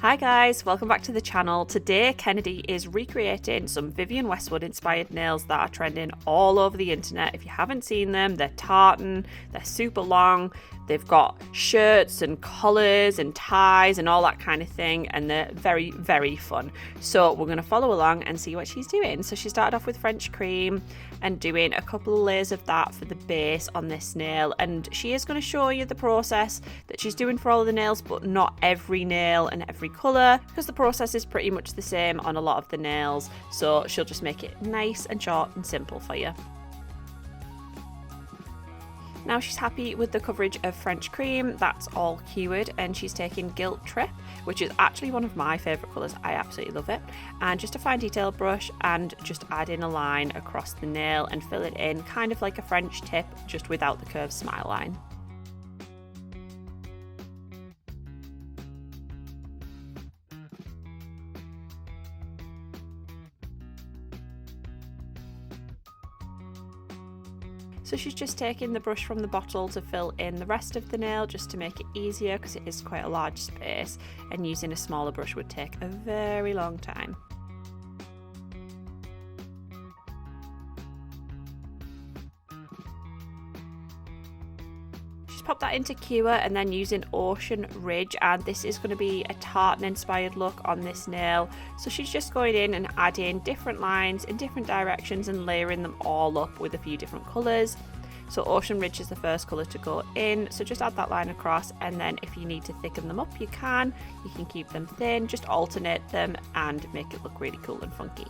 Hi guys, welcome back to the channel. Today Kenedi is recreating some Vivienne Westwood inspired nails that are trending all over the internet. If you haven't seen them, they're tartan, they're super long, they've got shirts and collars and ties and all that kind of thing, and they're very, very fun. So we're going to follow along and see what she's doing. So she started off with French cream and doing a couple of layers of that for the base on this nail, and she is going to show you the process that she's doing for all of the nails, but not every nail and every colour, because the process is pretty much the same on a lot of the nails, so she'll just make it nice and short and simple for you. Now she's happy with the coverage of French cream, that's all cured, and she's taking Gilt Trip, which is actually one of my favourite colours. I absolutely love it. And just a fine detail brush and just add in a line across the nail and fill it in kind of like a French tip, just without the curved smile line. So she's just taking the brush from the bottle to fill in the rest of the nail, just to make it easier, because it is quite a large space and using a smaller brush would take a very long time. She's popped that into cure and then using Ocean Ridge, and this is going to be a tartan inspired look on this nail. So she's just going in and adding different lines in different directions and layering them all up with a few different colours. So Ocean Ridge is the first colour to go in, so just add that line across, and then if you need to thicken them up you can keep them thin, just alternate them and make it look really cool and funky.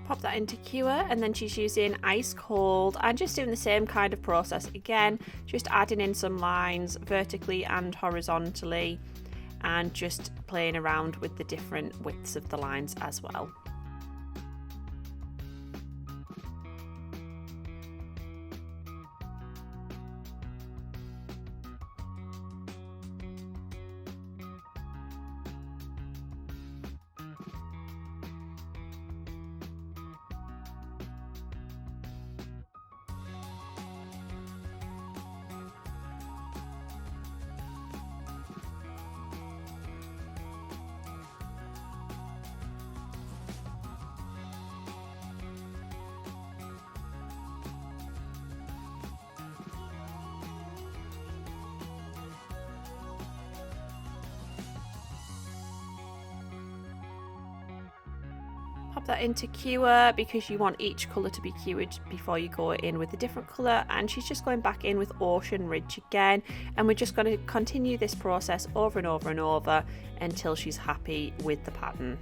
Pop that into cure, and then she's using Ice Cold and just doing the same kind of process again, just adding in some lines vertically and horizontally and just playing around with the different widths of the lines as well. Pop that into cure because you want each colour to be cured before you go in with a different colour, and she's just going back in with Ocean Ridge again, and we're just going to continue this process over and over and over until she's happy with the pattern.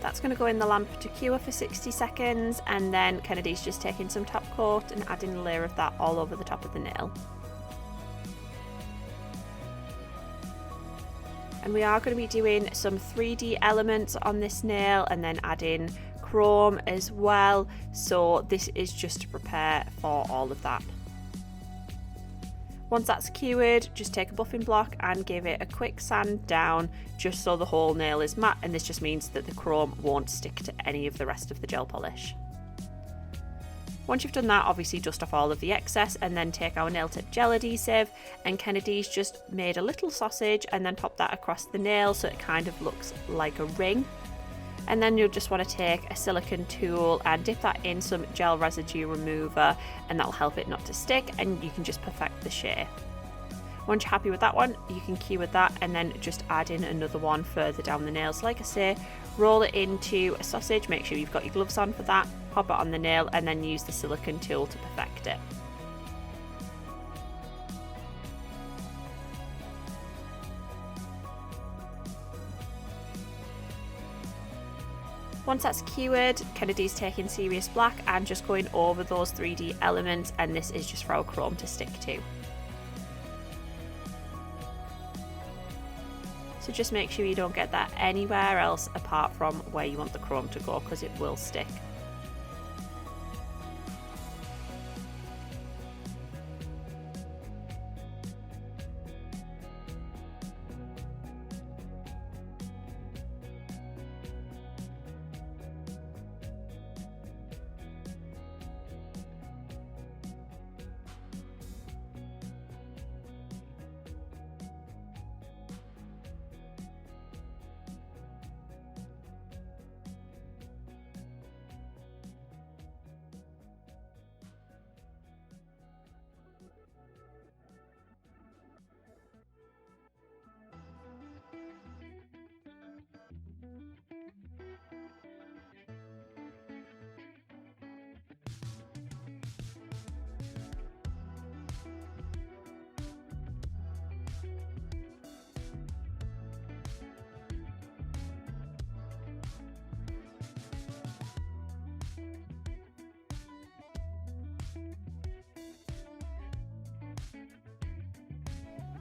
That's going to go in the lamp to cure for 60 seconds, and then Kenedi's just taking some top coat and adding a layer of that all over the top of the nail. And we are going to be doing some 3D elements on this nail and then adding chrome as well, so this is just to prepare for all of that. Once that's cured, just take a buffing block and give it a quick sand down just so the whole nail is matte, and this just means that the chrome won't stick to any of the rest of the gel polish. Once you've done that, obviously dust off all of the excess and then take our nail tip gel adhesive, and Kenedi's just made a little sausage and then pop that across the nail so it kind of looks like a ring. And then you'll just want to take a silicone tool and dip that in some gel residue remover, and that'll help it not to stick, and you can just perfect the shape. Once you're happy with that one, you can cure with that and then just add in another one further down the nail. So like I say, roll it into a sausage, make sure you've got your gloves on for that, pop it on the nail and then use the silicone tool to perfect it. Once that's cured, Kenedi's taking Serious Black and just going over those 3D elements, and this is just for our chrome to stick to. So just make sure you don't get that anywhere else apart from where you want the chrome to go, because it will stick.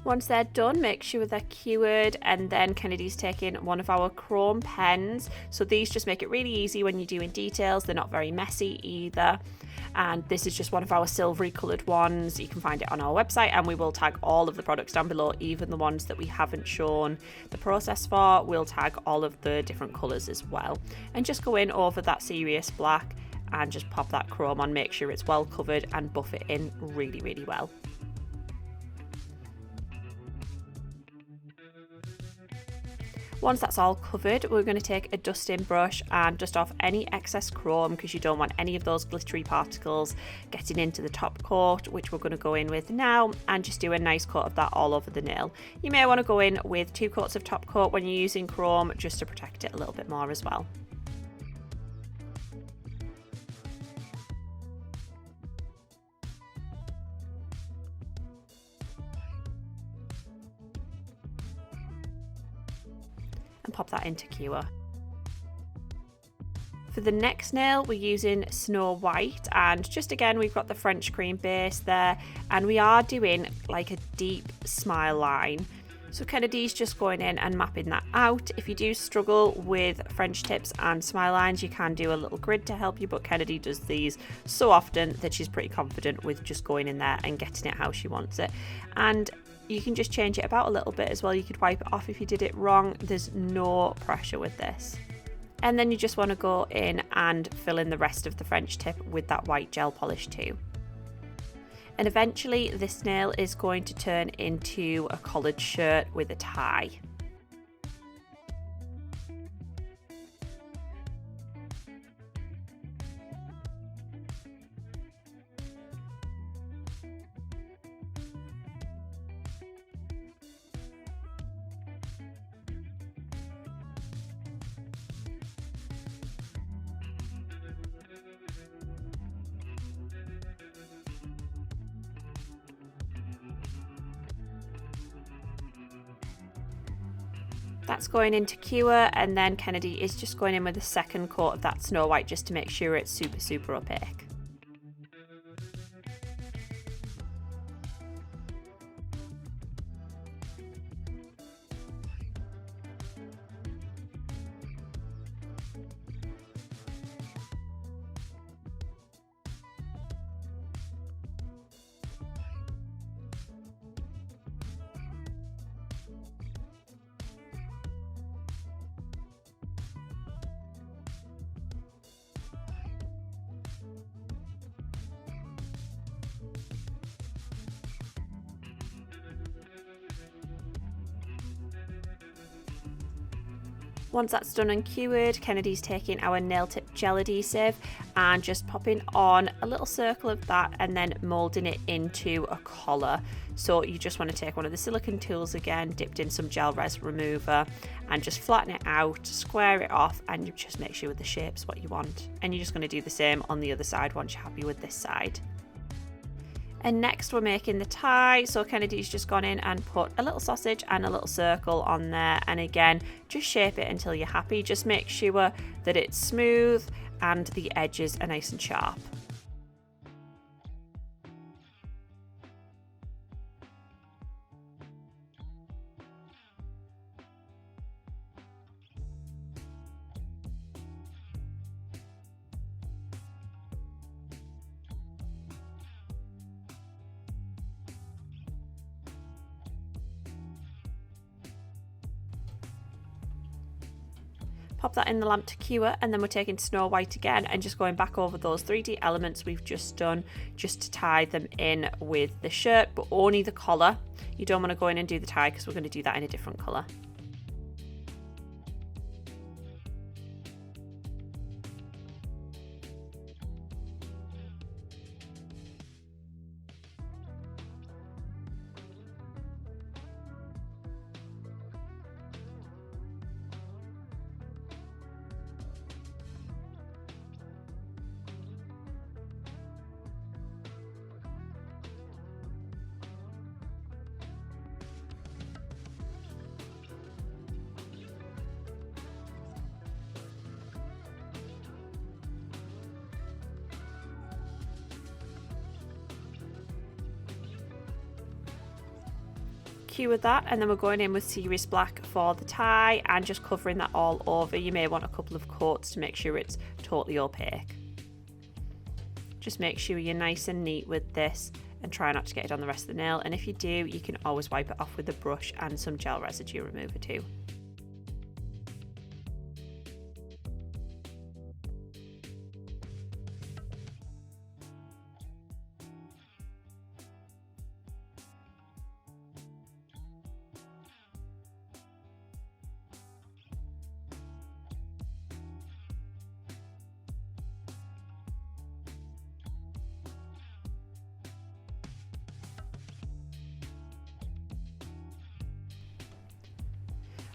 Once they're done, make sure they're cured, and then Kenedi's taking one of our chrome pens. So these just make it really easy when you're doing details. They're not very messy either. And this is just one of our silvery coloured ones. You can find it on our website, and we will tag all of the products down below, even the ones that we haven't shown the process for. We'll tag all of the different colours as well. And just go in over that Serious Black and just pop that chrome on, make sure it's well covered and buff it in really, really well. Once that's all covered, we're going to take a dusting brush and dust off any excess chrome, because you don't want any of those glittery particles getting into the top coat, which we're going to go in with now, and just do a nice coat of that all over the nail. You may want to go in with 2 coats of top coat when you're using chrome, just to protect it a little bit more as well. And pop that into cure. For the next nail, we're using Snow White, and just again we've got the French cream base there, and we are doing like a deep smile line. So Kenedi's just going in and mapping that out. If you do struggle with French tips and smile lines, you can do a little grid to help you, but Kenedi does these so often that she's pretty confident with just going in there and getting it how she wants it. And you can just change it about a little bit as well. You could wipe it off if you did it wrong. There's no pressure with this. And then you just want to go in and fill in the rest of the French tip with that white gel polish too. And eventually this nail is going to turn into a collared shirt with a tie. That's going into cure, and then Kenedi is just going in with a second coat of that Snow White just to make sure it's super opaque. Once that's done and cured, Kenedi's taking our nail tip gel adhesive and just popping on a little circle of that and then moulding it into a collar. So you just want to take one of the silicone tools again, dipped in some gel res remover, and just flatten it out, square it off, and you just make sure the shape's what you want. And you're just going to do the same on the other side once you're happy with this side. And next we're making the tie, so Kenedi's just gone in and put a little sausage and a little circle on there, and again just shape it until you're happy. Just make sure that it's smooth and the edges are nice and sharp. Pop that in the lamp to cure, and then we're taking Snow White again and just going back over those 3D elements we've just done just to tie them in with the shirt, but only the collar. You don't want to go in and do the tie because we're going to do that in a different colour. Cure that, and then we're going in with Serious Black for the tie and just covering that all over. You may want a couple of coats to make sure it's totally opaque. Just make sure you're nice and neat with this and try not to get it on the rest of the nail, and if you do, you can always wipe it off with a brush and some gel residue remover too.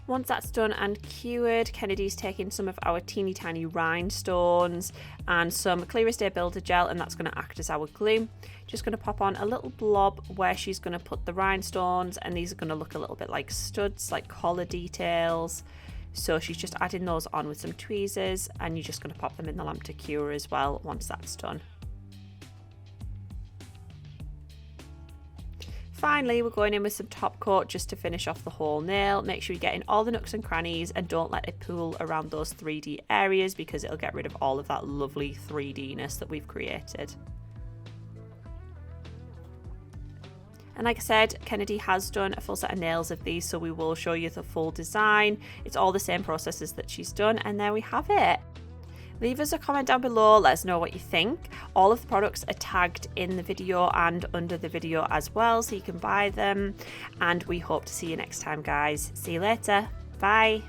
Once that's done and cured, Kenedi's taking some of our teeny tiny rhinestones and some Clear as Day Builder Gel, and that's going to act as our glue. Just going to pop on a little blob where she's going to put the rhinestones, and these are going to look a little bit like studs, like collar details. So she's just adding those on with some tweezers, and you're just going to pop them in the lamp to cure as well once that's done. Finally, we're going in with some top coat just to finish off the whole nail. Make sure you get in all the nooks and crannies and don't let it pool around those 3D areas because it'll get rid of all of that lovely 3D-ness that we've created. And like I said, Kenedi has done a full set of nails of these, so we will show you the full design. It's all the same processes that she's done, and there we have it. Leave us a comment down below, let us know what you think. All of the products are tagged in the video and under the video as well, so you can buy them. And we hope to see you next time, guys. See you later. Bye.